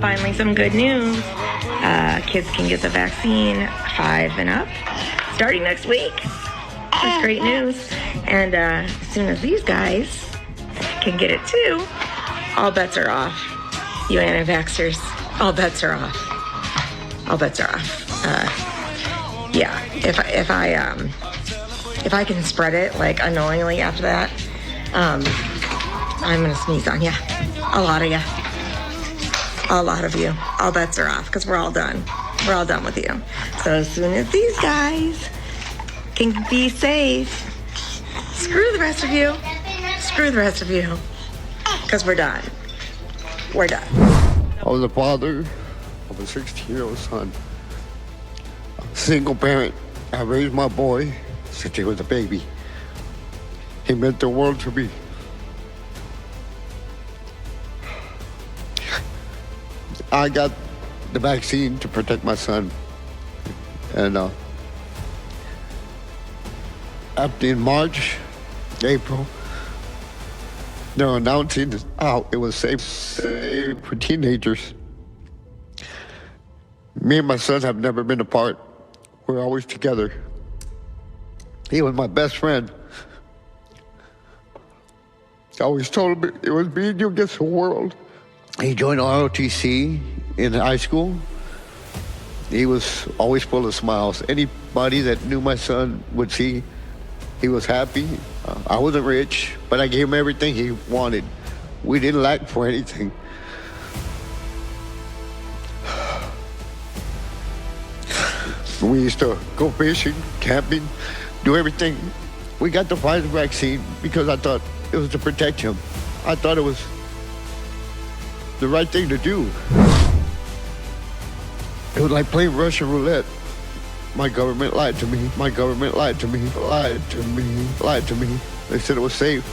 finally some good news. Kids can get the vaccine 5 and up starting next week. That's great news. And as soon as these guys can get it too, all bets are off. You anti-vaxxers, all bets are off. All bets are off. Yeah, if I can spread it like unknowingly after that, I'm gonna sneeze on you. A lot of you. A lot of you. All bets are off because we're all done. We're all done with you. So as soon as these guys can be safe, screw the rest of you. Screw the rest of you. Because we're done. We're done. I was a father of a 16-year-old son. A single parent. I raised my boy since he was a baby. He meant the world to me. I got the vaccine to protect my son. And after in March, April, they're announcing how it was safe for teenagers. Me and my son have never been apart. We're always together. He was my best friend. I always told him it was me and you against the world. He joined ROTC in high school. He was always full of smiles. Anybody that knew my son would see he was happy. I wasn't rich, but I gave him everything he wanted. We didn't lack for anything. We used to go fishing, camping, do everything. We got the Pfizer vaccine because I thought it was to protect him. I thought it was the right thing to do. It was like playing Russian roulette. My government lied to me. My government lied to me. Lied to me. Lied to me. They said it was safe.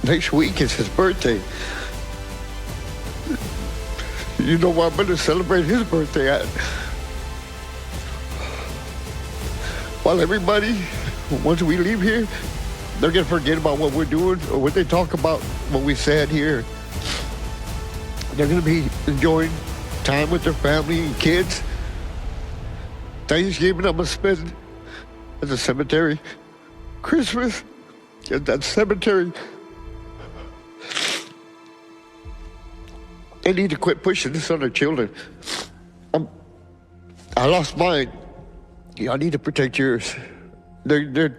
Next week is his birthday. You know where I'm going to celebrate his birthday at? While everybody, once we leave here, they're going to forget about what we're doing or what they talk about, what we said here. They're going to be enjoying time with their family and kids. Thanksgiving, I'm going to spend at the cemetery. Christmas at that cemetery. They need to quit pushing this on their children. I lost mine. Y'all need to protect yours. They're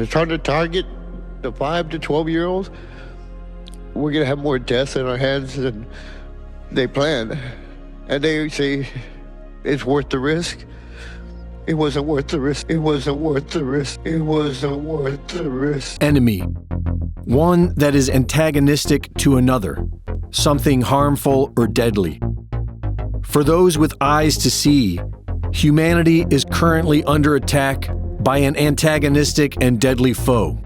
trying to target the 5 to 12-year-olds. We're going to have more deaths in our hands than they plan. And they say it's worth the risk. It wasn't worth the risk. It wasn't worth the risk. It wasn't worth the risk. Enemy. One that is antagonistic to another. Something harmful or deadly. For those with eyes to see, humanity is currently under attack by an antagonistic and deadly foe.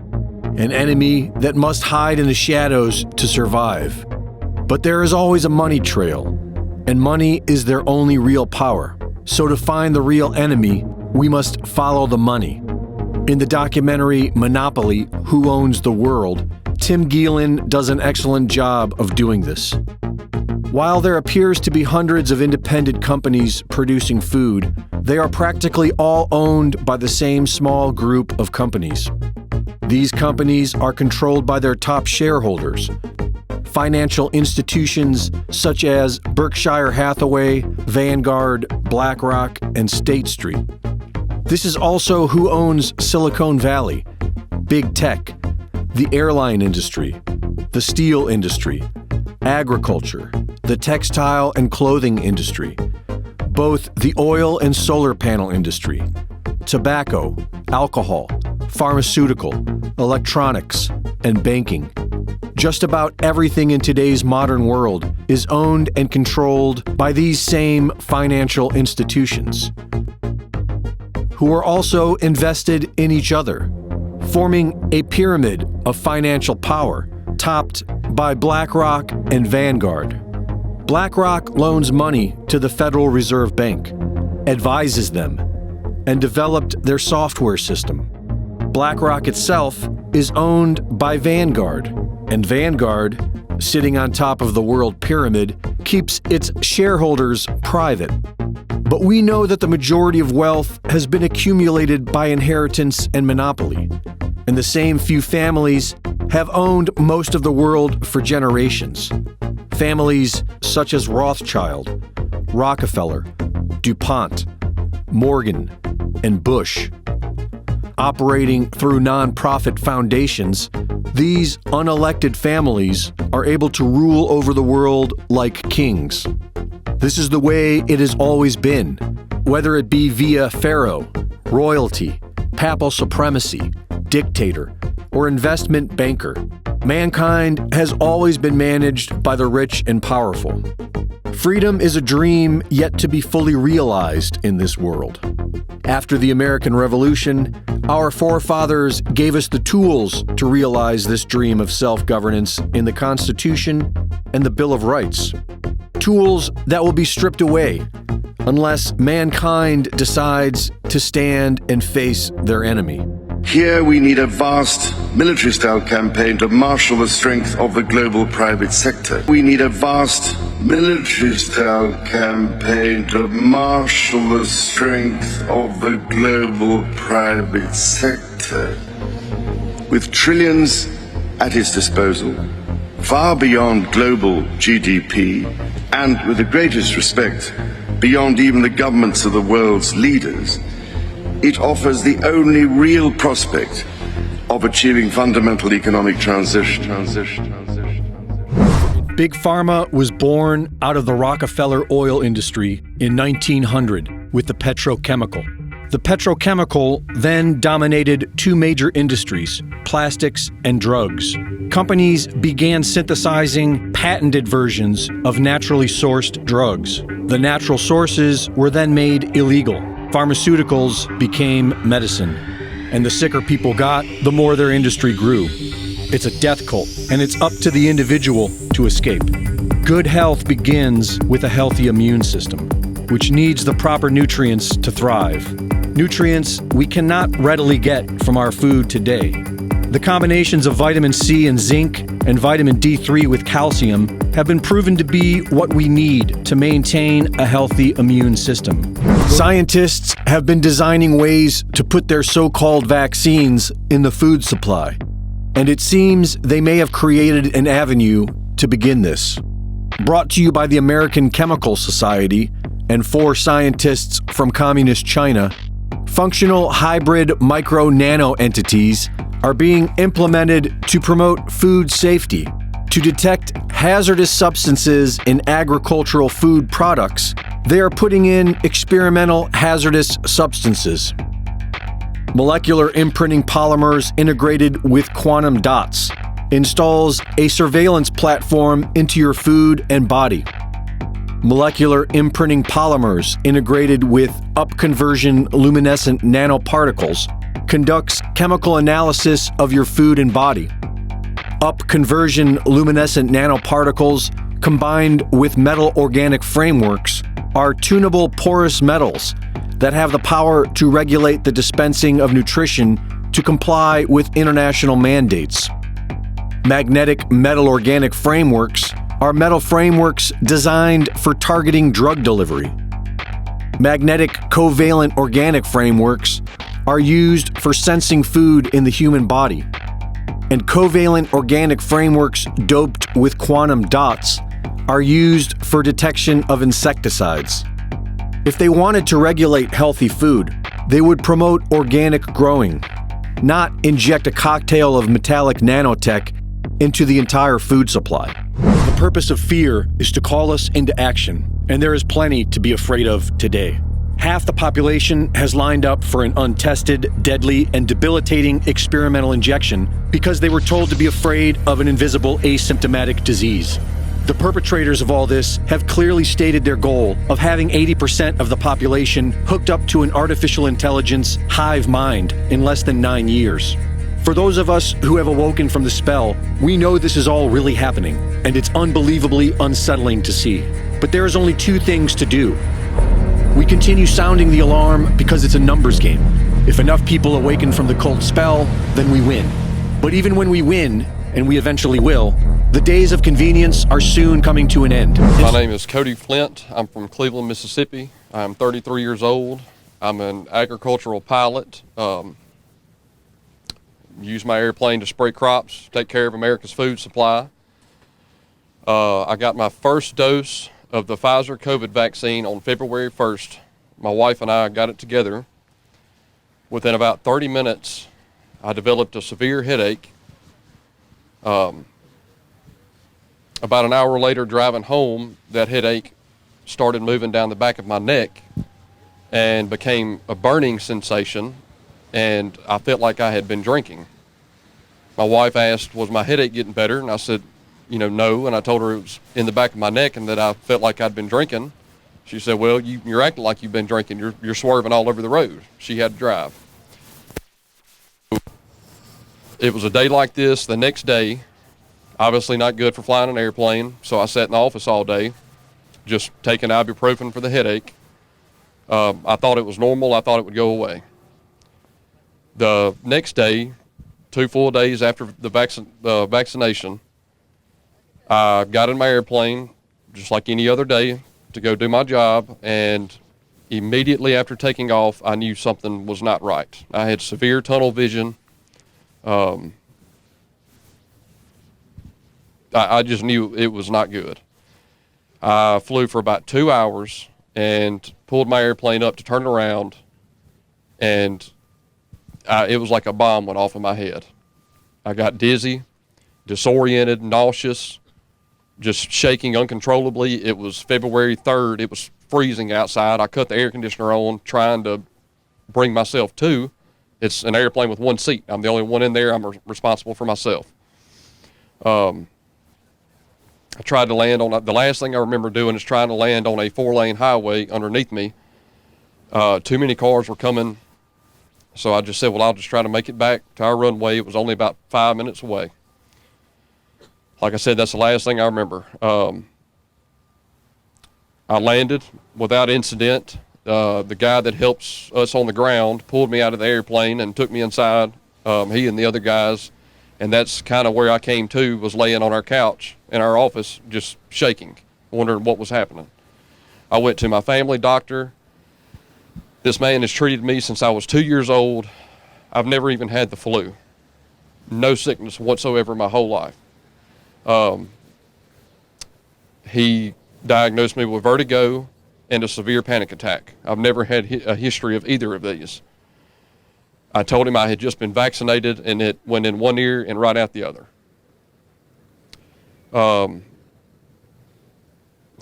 An enemy that must hide in the shadows to survive. But there is always a money trail, and money is their only real power. So to find the real enemy, we must follow the money. In the documentary Monopoly, Who Owns the World, Tim Gielen does an excellent job of doing this. While there appears to be hundreds of independent companies producing food, they are practically all owned by the same small group of companies. These companies are controlled by their top shareholders, financial institutions such as Berkshire Hathaway, Vanguard, BlackRock, and State Street. This is also who owns Silicon Valley, big tech, the airline industry, the steel industry, agriculture, the textile and clothing industry, both the oil and solar panel industry, tobacco, alcohol, pharmaceutical, electronics, and banking. Just about everything in today's modern world is owned and controlled by these same financial institutions, who are also invested in each other, forming a pyramid of financial power topped by BlackRock and Vanguard. BlackRock loans money to the Federal Reserve Bank, advises them, and developed their software system. BlackRock itself is owned by Vanguard, and Vanguard, sitting on top of the world pyramid, keeps its shareholders private. But we know that the majority of wealth has been accumulated by inheritance and monopoly, and the same few families have owned most of the world for generations. Families such as Rothschild, Rockefeller, DuPont, Morgan, and Bush. Operating through nonprofit foundations, these unelected families are able to rule over the world like kings. This is the way it has always been, whether it be via pharaoh, royalty, papal supremacy, dictator, or investment banker. Mankind has always been managed by the rich and powerful. Freedom is a dream yet to be fully realized in this world. After the American Revolution, our forefathers gave us the tools to realize this dream of self-governance in the Constitution and the Bill of Rights. Tools that will be stripped away unless mankind decides to stand and face their enemy. Here we need a vast military-style campaign to marshal the strength of the global private sector. We need a vast military-style campaign to marshal the strength of the global private sector. With trillions at its disposal, far beyond global GDP, and with the greatest respect, beyond even the governments of the world's leaders, it offers the only real prospect of achieving fundamental economic transition. Big Pharma was born out of the Rockefeller oil industry in 1900 with the petrochemical. The petrochemical then dominated two major industries, plastics and drugs. Companies began synthesizing patented versions of naturally sourced drugs. The natural sources were then made illegal. Pharmaceuticals became medicine, and the sicker people got, the more their industry grew. It's a death cult, and it's up to the individual to escape. Good health begins with a healthy immune system, which needs the proper nutrients to thrive. Nutrients we cannot readily get from our food today. The combinations of vitamin C and zinc and vitamin D3 with calcium have been proven to be what we need to maintain a healthy immune system. Scientists have been designing ways to put their so-called vaccines in the food supply, and it seems they may have created an avenue to begin this. Brought to you by the American Chemical Society and 4 scientists from communist China, functional hybrid micro-nano entities are being implemented to promote food safety, to detect hazardous substances in agricultural food products. They are putting in experimental hazardous substances. Molecular imprinting polymers integrated with quantum dots installs a surveillance platform into your food and body. Molecular imprinting polymers integrated with upconversion luminescent nanoparticles conducts chemical analysis of your food and body. Upconversion luminescent nanoparticles combined with metal organic frameworks are tunable porous metals that have the power to regulate the dispensing of nutrition to comply with international mandates. Magnetic metal organic frameworks are metal frameworks designed for targeting drug delivery. Magnetic covalent organic frameworks are used for sensing food in the human body. And covalent organic frameworks doped with quantum dots are used for detection of insecticides. If they wanted to regulate healthy food, they would promote organic growing, not inject a cocktail of metallic nanotech into the entire food supply. The purpose of fear is to call us into action, and there is plenty to be afraid of today. Half the population has lined up for an untested, deadly, and debilitating experimental injection because they were told to be afraid of an invisible asymptomatic disease. The perpetrators of all this have clearly stated their goal of having 80% of the population hooked up to an artificial intelligence hive mind in less than 9 years. For those of us who have awoken from the spell, we know this is all really happening, and it's unbelievably unsettling to see. But there is only 2 things to do. We continue sounding the alarm because it's a numbers game. If enough people awaken from the cult spell, then we win. But even when we win, and we eventually will, The days of convenience are soon coming to an end. My name is Cody Flint. I'm from Cleveland, Mississippi. I'm 33 years old. I'm an agricultural pilot. Use my airplane to spray crops, take care of America's food supply. I got my first dose of the Pfizer COVID vaccine on February 1st. My wife and I got it together. Within about 30 minutes, I developed a severe headache. About an hour later, driving home, that headache started moving down the back of my neck and became a burning sensation, and I felt like I had been drinking. My wife asked, was my headache getting better? And I said, no, and I told her it was in the back of my neck and that I felt like I'd been drinking. She said, well, you're acting like you've been drinking. You're swerving all over the road. She had to drive. It was a day like this. The next day, obviously not good for flying an airplane, so I sat in the office all day, just taking ibuprofen for the headache. I thought it was normal. I thought it would go away. The next day, 2 full days after the vaccination, I got in my airplane, just like any other day, to go do my job, and immediately after taking off, I knew something was not right. I had severe tunnel vision. I just knew it was not good. I flew for about 2 hours and pulled my airplane up to turn around, and it was like a bomb went off in my head. I got dizzy, disoriented, nauseous, just shaking uncontrollably. It was February 3rd. It was freezing outside. I cut the air conditioner on, trying to bring myself to. It's an airplane with one seat. I'm the only one in there. I'm responsible for myself. I tried to land on, the last thing I remember doing is trying to land on a 4-lane highway underneath me. Too many cars were coming, so I just said, well, I'll just try to make it back to our runway. It was only about 5 minutes away. Like I said, that's the last thing I remember. I landed without incident. The guy that helps us on the ground pulled me out of the airplane and took me inside, he and the other guys. And that's kind of where I came to, was laying on our couch in our office, just shaking, wondering what was happening. I went to my family doctor. This man has treated me since I was 2 years old. I've never even had the flu. No sickness whatsoever my whole life. He diagnosed me with vertigo and a severe panic attack. I've never had a history of either of these. I told him I had just been vaccinated, and it went in one ear and right out the other.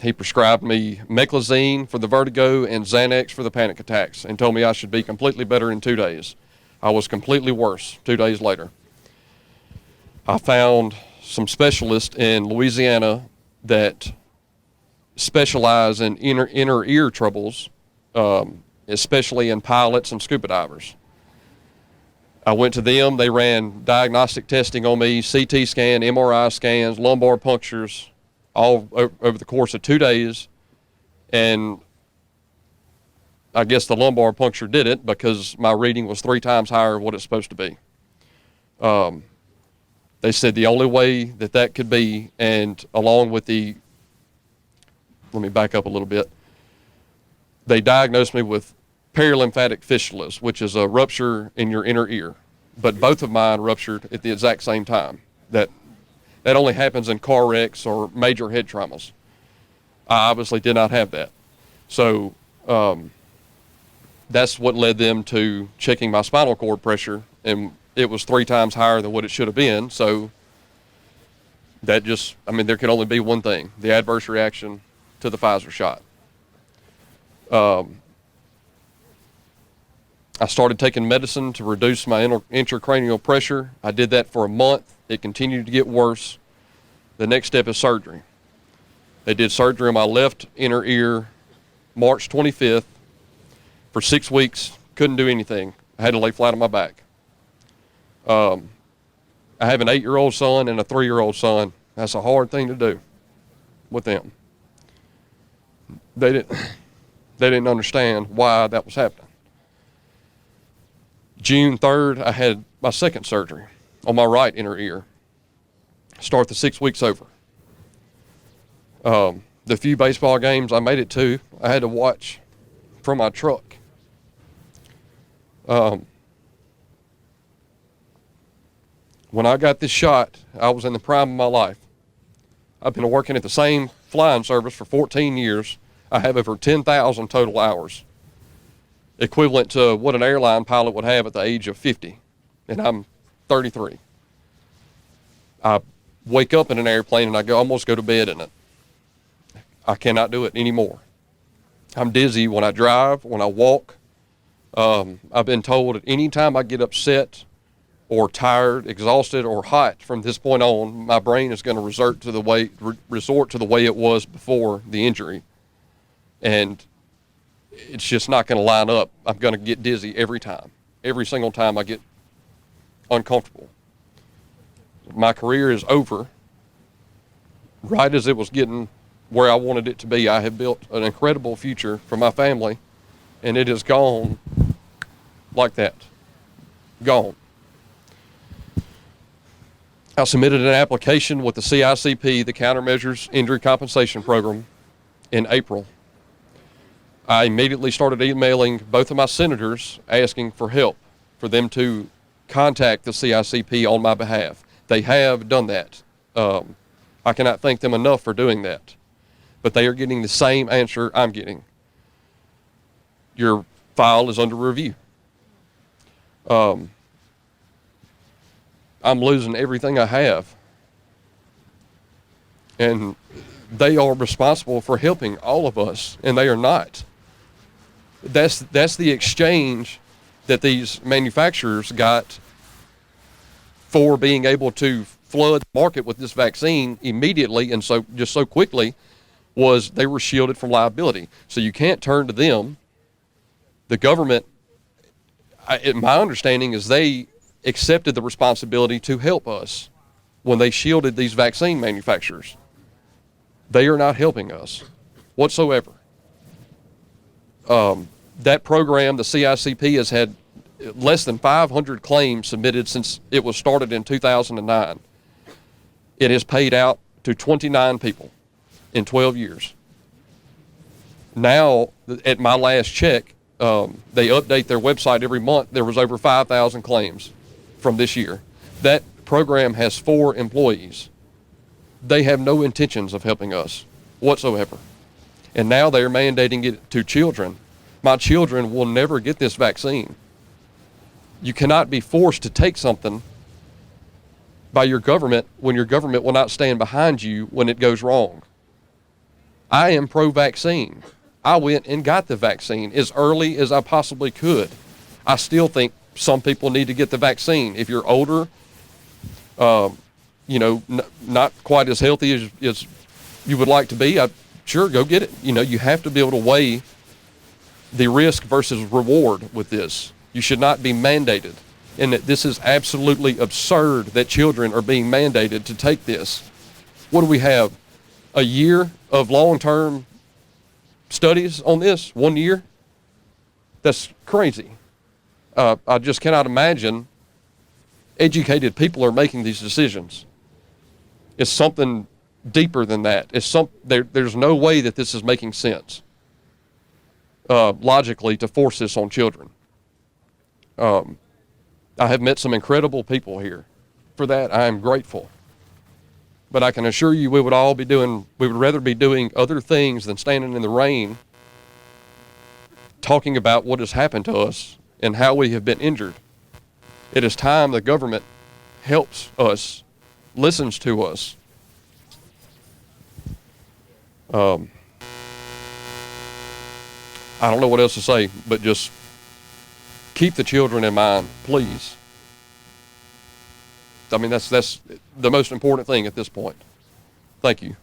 He prescribed me meclizine for the vertigo and Xanax for the panic attacks, and told me I should be completely better in 2 days. I was completely worse 2 days later. I found some specialists in Louisiana that specialize in inner ear troubles, especially in pilots and scuba divers. I went to them. They ran diagnostic testing on me, CT scan, MRI scans, lumbar punctures, all over the course of 2 days. And I guess the lumbar puncture did it, because my reading was 3 times higher than what it's supposed to be. They said the only way that could be, and along with let me back up a little bit. They diagnosed me with perilymphatic fistulas, which is a rupture in your inner ear. But both of mine ruptured at the exact same time. That only happens in car wrecks or major head traumas. I obviously did not have that. So that's what led them to checking my spinal cord pressure, and it was 3 times higher than what it should have been. So that just, there could only be one thing: the adverse reaction to the Pfizer shot. I started taking medicine to reduce my intracranial pressure. I did that for a month. It continued to get worse. The next step is surgery. They did surgery on my left inner ear March 25th. For 6 weeks, couldn't do anything. I had to lay flat on my back. I have an 8-year-old son and a 3-year-old son. That's a hard thing to do with them. They didn't understand why that was happening. June 3rd, I had my second surgery on my right inner ear. start the 6 weeks over. The few baseball games I made it to, I had to watch from my truck. When I got this shot, I was in the prime of my life. I've been working at the same flying service for 14 years. I have over 10,000 total hours, equivalent to what an airline pilot would have at the age of 50, and I'm 33. I wake up in an airplane and I almost go to bed in it. I cannot do it anymore. I'm dizzy when I drive, when I walk. I've been told at any time I get upset or tired, exhausted, or hot from this point on, my brain is going to resort to the way it was before the injury. And it's just not going to line up. I'm going to get dizzy every time. Every single time I get uncomfortable. My career is over. Right as it was getting where I wanted it to be, I have built an incredible future for my family, and it is gone like that. Gone. I submitted an application with the CICP, the Countermeasures Injury Compensation Program, in April. I immediately started emailing both of my senators asking for help, for them to contact the CICP on my behalf. They have done that. I cannot thank them enough for doing that. But they are getting the same answer I'm getting. Your file is under review. I'm losing everything I have. And they are responsible for helping all of us, and they are not. That's the exchange that these manufacturers got for being able to flood the market with this vaccine immediately and so quickly, was they were shielded from liability. So you can't turn to them. The government, my understanding is they accepted the responsibility to help us when they shielded these vaccine manufacturers. They are not helping us whatsoever. That program, the CICP, has had less than 500 claims submitted since it was started in 2009. It has paid out to 29 people in 12 years. Now, at my last check, they update their website every month. There was over 5,000 claims from this year. That program has 4 employees. They have no intentions of helping us whatsoever. And now they're mandating it to children. My children will never get this vaccine. You cannot be forced to take something by your government when your government will not stand behind you when it goes wrong. I am pro-vaccine. I went and got the vaccine as early as I possibly could. I still think some people need to get the vaccine. If you're older, not quite as healthy as you would like to be, sure, go get it. You have to be able to weigh the risk versus reward with this. You should not be mandated. And that this is absolutely absurd that children are being mandated to take this. What do we have? A year of long-term studies on this? 1 year? That's crazy. I just cannot imagine educated people are making these decisions. It's something deeper than that. There's no way that this is making sense logically to force this on children. I have met some incredible people here. For that, I am grateful. But I can assure you we would rather be doing other things than standing in the rain talking about what has happened to us and how we have been injured. It is time the government helps us, listens to us. I don't know what else to say, but just keep the children in mind, please. I mean, that's the most important thing at this point. Thank you.